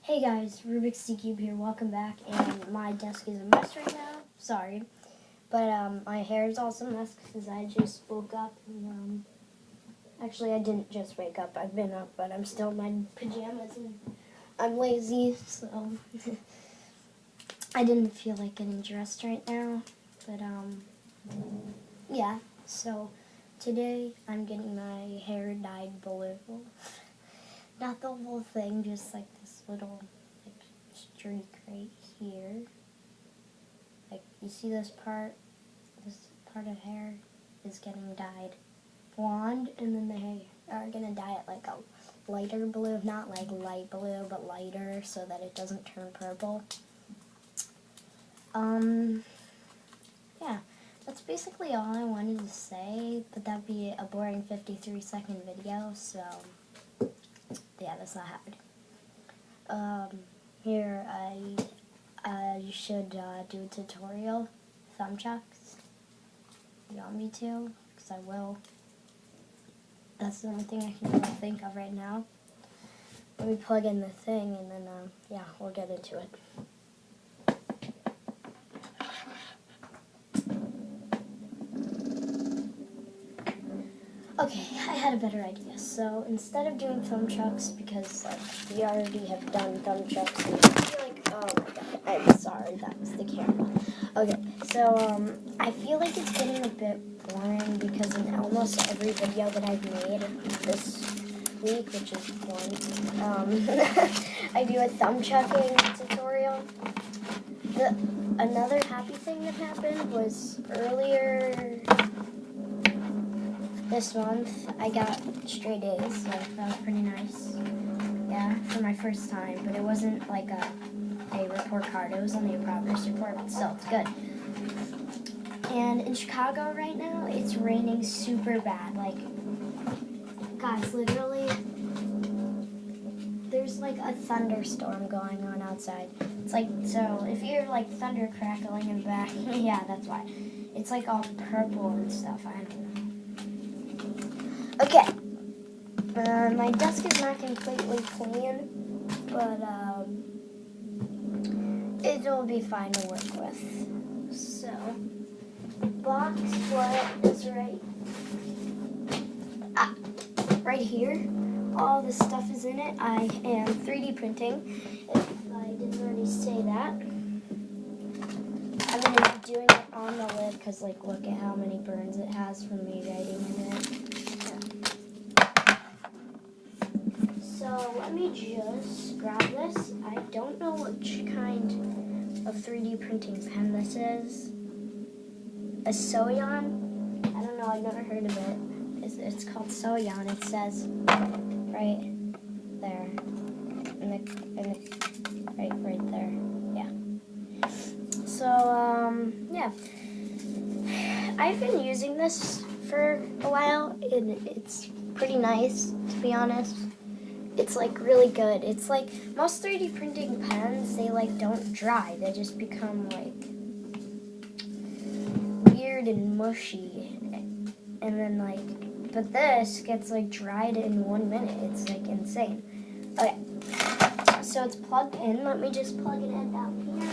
Hey guys, Rubik's Cube here. Welcome back. And my desk is a mess right now. Sorry, but my hair is also a mess because I just woke up. And, actually, I didn't just wake up. I've been up, but I'm still in my pajamas and I'm lazy, so I didn't feel like getting dressed right now. But yeah. So today I'm getting my hair dyed blue. Not the whole thing, just like this little streak right here. Like, you see this part of hair is getting dyed blonde, and then they are gonna dye it like a lighter blue, not like light blue, but lighter, so that it doesn't turn purple. Yeah, that's basically all I wanted to say, but that'd be a boring 53-second video, so yeah, that's not happening. Here I should do a tutorial, thumb chucks. You want me to? Because I will. That's the only thing I can really think of right now. Let me plug in the thing and then, yeah, we'll get into it. Okay, I had a better idea. So instead of doing thumb chucks, because like we already have done thumb chucks, and I feel like, oh my god, I'm sorry, that was the camera. Okay, so I feel like it's getting a bit boring because in almost every video that I've made this week, which is one, I do a thumb chucking tutorial. Another happy thing that happened was earlier this month, I got straight A's, so that was pretty nice. Yeah, for my first time, but it wasn't like a report card, it was only a progress report, but still, it's good. And in Chicago right now, it's raining super bad. Like, guys, literally, there's like a thunderstorm going on outside. It's like, so if you're like thunder crackling in the back, yeah, that's why. It's like all purple and stuff, I don't know. Okay, my desk is not completely clean, but it will be fine to work with. So, box what is right here. All this stuff is in it. I am 3D printing, if I didn't already say that. I'm going to be doing it on the lid because, like, look at how many burns it has from me writing in it. So let me just grab this. I don't know which kind of 3D printing pen this is. A Soyon? I don't know, I've never heard of it. It's called Soyon. It says right there. Right there. Yeah. So, yeah. I've been using this for a while, and it's pretty nice, to be honest. It's like really good. It's like most 3D printing pens, they like don't dry. They just become like weird and mushy. And then like, but this gets like dried in 1 minute. It's like insane. Okay, so it's plugged in. Let me just plug it in down here.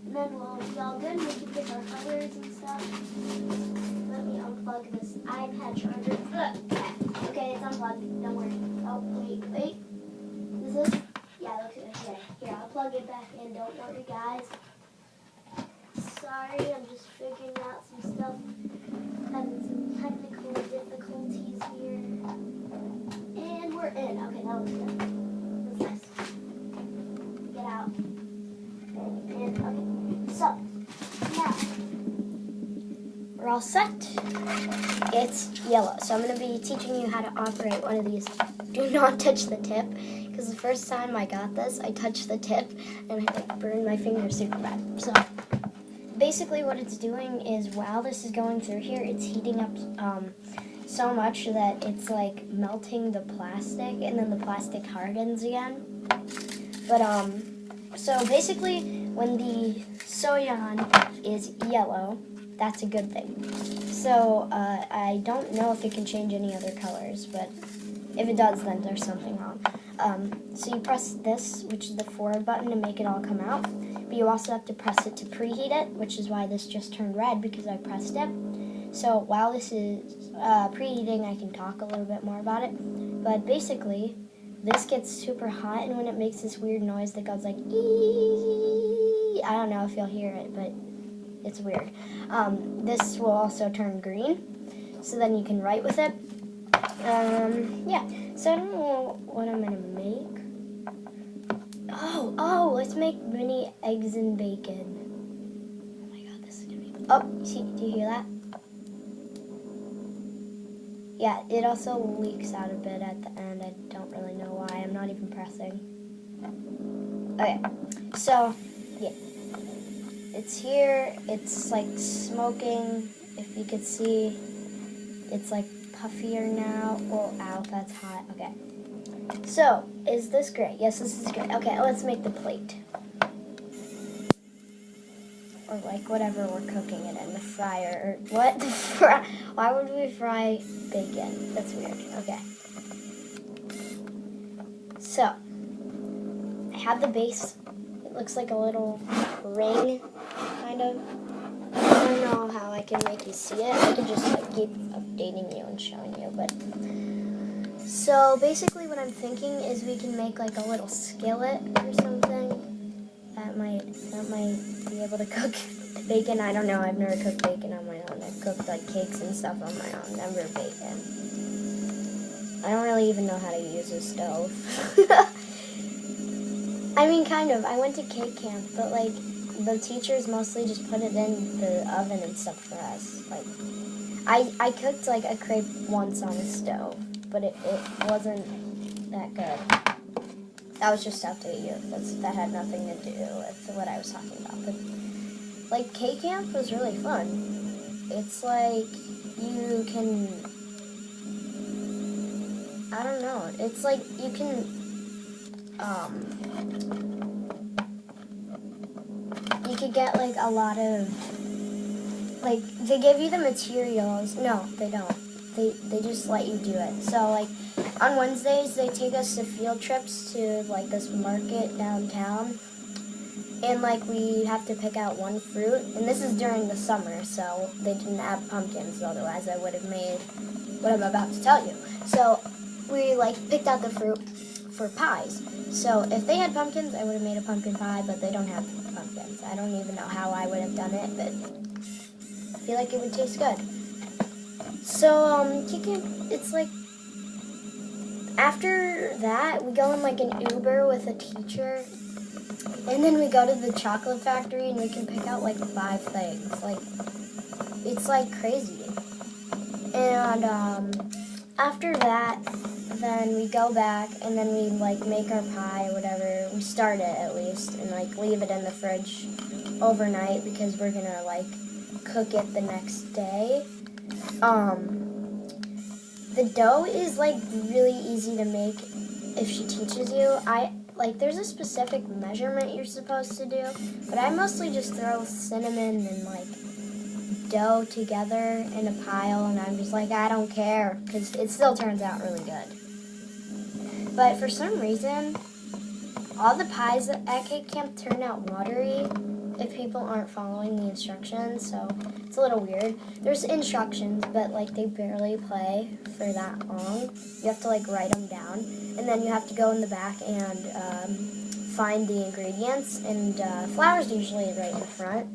And then we'll be all good. We can pick our colors and stuff. Let me unplug this iPad charger. Okay, it's unplugged. Don't worry. Oh, wait. Is this? Yeah, looks good. Okay, here, I'll plug it back in. Don't worry, guys. Sorry, I'm just figuring out some stuff. Having some technical difficulties here. And we're in. Okay, that looks good. That's nice. Get out. And, okay. So, now, we're all set. It's yellow. So I'm going to be teaching you how to operate one of these. Do not touch the tip. Because the first time I got this, I touched the tip and I like burned my finger super bad. So basically what it's doing is while this is going through here, it's heating up so much that it's like melting the plastic, and then the plastic hardens again. But so basically when the Soyon is yellow, that's a good thing. So I don't know if it can change any other colors, but if it does, then there's something wrong. So you press this, which is the forward button, to make it all come out. But you also have to press it to preheat it, which is why this just turned red, because I pressed it. So while this is preheating, I can talk a little bit more about it. But basically, this gets super hot, and when it makes this weird noise that goes like, ee, I don't know if you'll hear it, but it's weird. This will also turn green, so then you can write with it. Yeah, so I don't know what I'm gonna make. Oh, let's make mini eggs and bacon. Oh my god, this is gonna be... Oh, see, do you hear that? Yeah, it also leaks out a bit at the end. I don't really know why. I'm not even pressing. Okay, so, yeah. It's here. It's like smoking. If you could see, it's like puffier now. Oh, ow, that's hot. Okay. So, is this great? Yes, this is great. Okay, let's make the plate. Or like whatever we're cooking it in, the fryer, or what? Why would we fry bacon? That's weird. Okay. So, I have the base. It looks like a little ring, kind of. I don't know how I can make you see it. I can just like keep updating you and showing you, but... So basically what I'm thinking is we can make like a little skillet or something. That might be able to cook bacon. I don't know. I've never cooked bacon on my own. I've cooked like cakes and stuff on my own. Never bacon. I don't really even know how to use a stove. I mean, kind of. I went to cake camp, but like the teachers mostly just put it in the oven and stuff for us. Like I cooked like a crepe once on a stove, but it wasn't that good. That was just to update you. That had nothing to do with what I was talking about. But, like, cake camp was really fun. It's like you can... I don't know. It's like you can... You could get, like, a lot of... Like, they give you the materials. No, they don't. They just let you do it. So, like... On Wednesdays, they take us to field trips to, like, this market downtown. And, like, we have to pick out one fruit. And this is during the summer, so they didn't have pumpkins. Otherwise, I would have made what I'm about to tell you. So we, like, picked out the fruit for pies. So if they had pumpkins, I would have made a pumpkin pie, but they don't have pumpkins. I don't even know how I would have done it, but I feel like it would taste good. So, it's, like... After that, we go in like an Uber with a teacher, and then we go to the chocolate factory and we can pick out like 5 things. Like, it's like crazy. And after that, then we go back and then we like make our pie or whatever. We start it at least and like leave it in the fridge overnight because we're gonna like cook it the next day. The dough is, like, really easy to make if she teaches you. There's a specific measurement you're supposed to do, but I mostly just throw cinnamon and, like, dough together in a pile, and I'm just like, I don't care, because it still turns out really good. But for some reason, all the pies at Cake Camp turn out watery if people aren't following the instructions, so it's a little weird. There's instructions, but like they barely play for that long. You have to like write them down, and then you have to go in the back and find the ingredients, and flour's usually right in the front.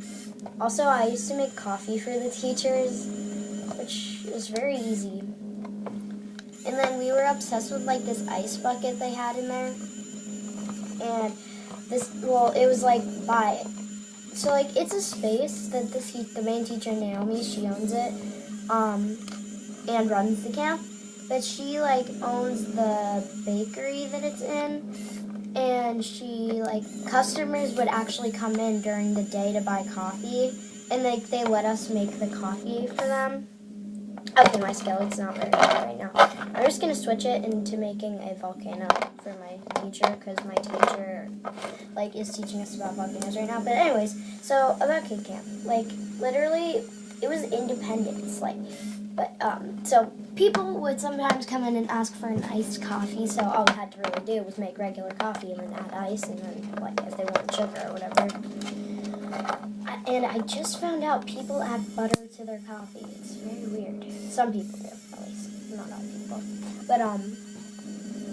Also, I used to make coffee for the teachers, which is very easy. And then we were obsessed with like this ice bucket they had in there, and it was like by... So, like, it's a space that the main teacher, Naomi, she owns it, and runs the camp. But she, like, owns the bakery that it's in, and she, like, customers would actually come in during the day to buy coffee, and, like, they let us make the coffee for them. Okay, my skillet's not very good right now. I'm just going to switch it into making a volcano for my teacher, because my teacher, like, is teaching us about volcanoes right now. But anyways, so about Cake Camp. Like, literally, it was independence. Like, But, so people would sometimes come in and ask for an iced coffee, so all we had to really do was make regular coffee and then add ice, and then, like, if they wanted sugar or whatever. And I just found out people add butter to their coffee. It's very weird. Some people do, at least. Not all people. But,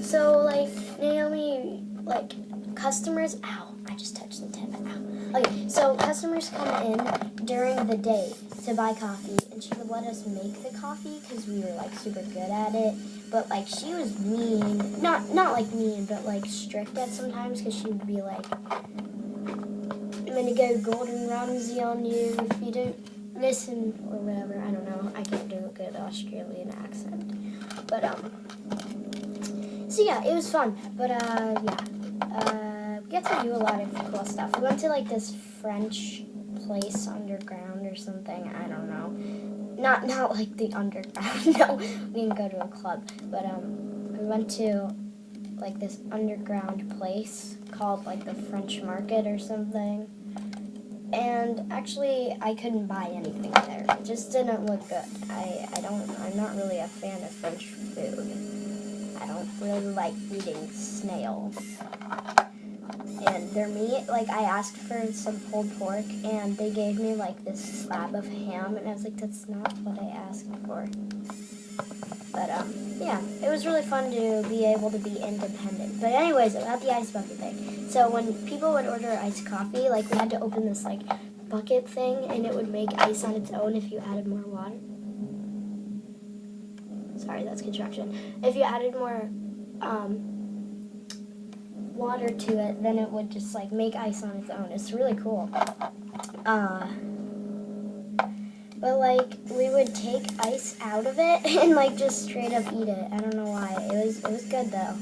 so, like, Naomi, like, customers, ow, I just touched the tip, ow. Okay, so customers come in during the day to buy coffee, and she would let us make the coffee because we were, like, super good at it. But, like, she was mean, not like mean, but, like, strict at sometimes, because she would be like, I'm gonna go Gordon Ramsay on you if you don't listen, or whatever. I don't know. I can't do a good Australian accent. But, so yeah, it was fun. But, yeah. We got to do a lot of cool stuff. We went to, like, this French place underground or something. I don't know. Not like the underground. No, we didn't go to a club. But, we went to, like, this underground place called, like, the French Market or something. And actually, I couldn't buy anything there. It just didn't look good. I'm not really a fan of French food. I don't really like eating snails. And their meat, like, I asked for some pulled pork, and they gave me, like, this slab of ham, and I was like, that's not what I asked for. But, yeah, it was really fun to be able to be independent. But anyways, about the ice bucket thing. So when people would order iced coffee, like, we had to open this, like, bucket thing, and it would make ice on its own if you added more water. Sorry, that's construction. If you added more, water to it, then it would just, like, make ice on its own. It's really cool. But, like, we would take ice out of it and, like, just straight up eat it. I don't know why. It was good, though.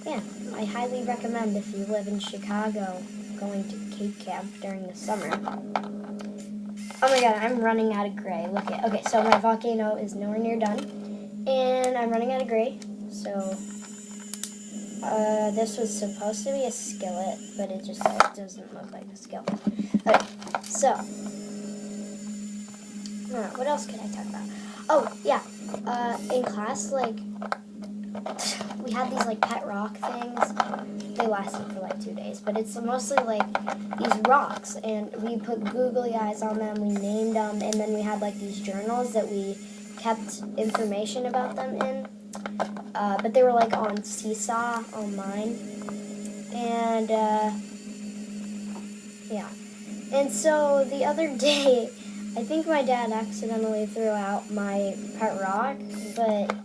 Yeah, I highly recommend if you live in Chicago going to Cape Camp during the summer. Oh my god, I'm running out of gray. Look at, okay, so my volcano is nowhere near done. And I'm running out of gray, so this was supposed to be a skillet, but it just doesn't look like a skillet. Okay, so what else could I talk about? Oh, yeah. In class, like, we had these, like, pet rock things. They lasted for, like, 2 days. But it's mostly, like, these rocks. And we put googly eyes on them. We named them. And then we had, like, these journals that we kept information about them in. But they were, like, on Seesaw online. And, yeah. And so the other day, I think my dad accidentally threw out my pet rock, but,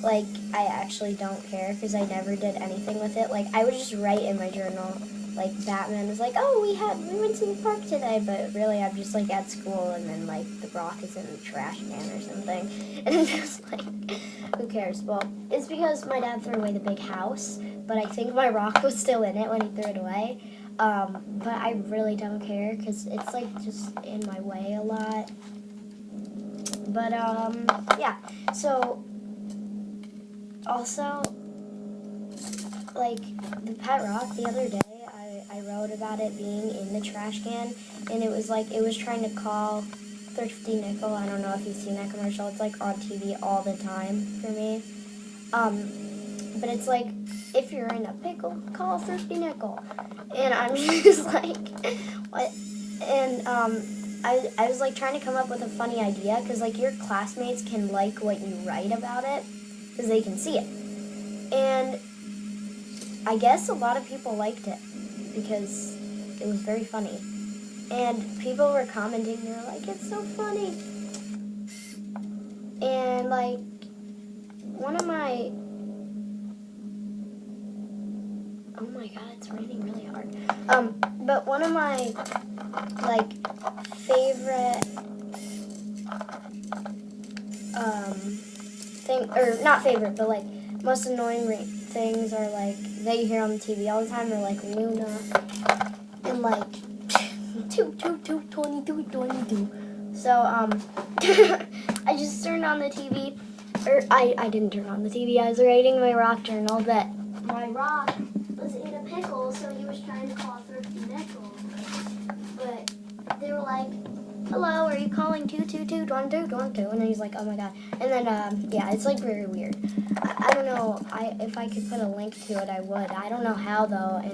like, I actually don't care because I never did anything with it. Like, I would just write in my journal, like, Batman was like, oh, we went to the park today, but really I'm just, like, at school, and then, like, the rock is in the trash can or something. And I'm just like, who cares? Well, it's because my dad threw away the big house, but I think my rock was still in it when he threw it away. But I really don't care because it's, like, just in my way a lot. But, yeah. So, also, like, the pet rock the other day, I wrote about it being in the trash can, and it was, like, it was trying to call Thrifty Nickel. I don't know if you've seen that commercial. It's, like, on TV all the time for me. But it's, like, if you're in a pickle, call Thrifty Nickel. And I'm just like, what? And, I was, like, trying to come up with a funny idea, because, like, your classmates can like what you write about it, because they can see it. And I guess a lot of people liked it, because it was very funny. And people were commenting, they were like, it's so funny. And, like, one of my... Oh my god, it's raining really hard. But one of my, like, favorite, not favorite, but, like, most annoying things are, like, that you hear on the TV all the time are, like, Luna, and, like, 22. So, I just turned on the TV, or, I didn't turn on the TV, I was writing my rock journal that my rock was in a pickle, so he was trying to call Thrifty Nickel. But they were like, hello, are you calling 2222222, and then he's like, oh my god. And then yeah, it's like very weird. I don't know. If I could put a link to it, I would. I don't know how though. And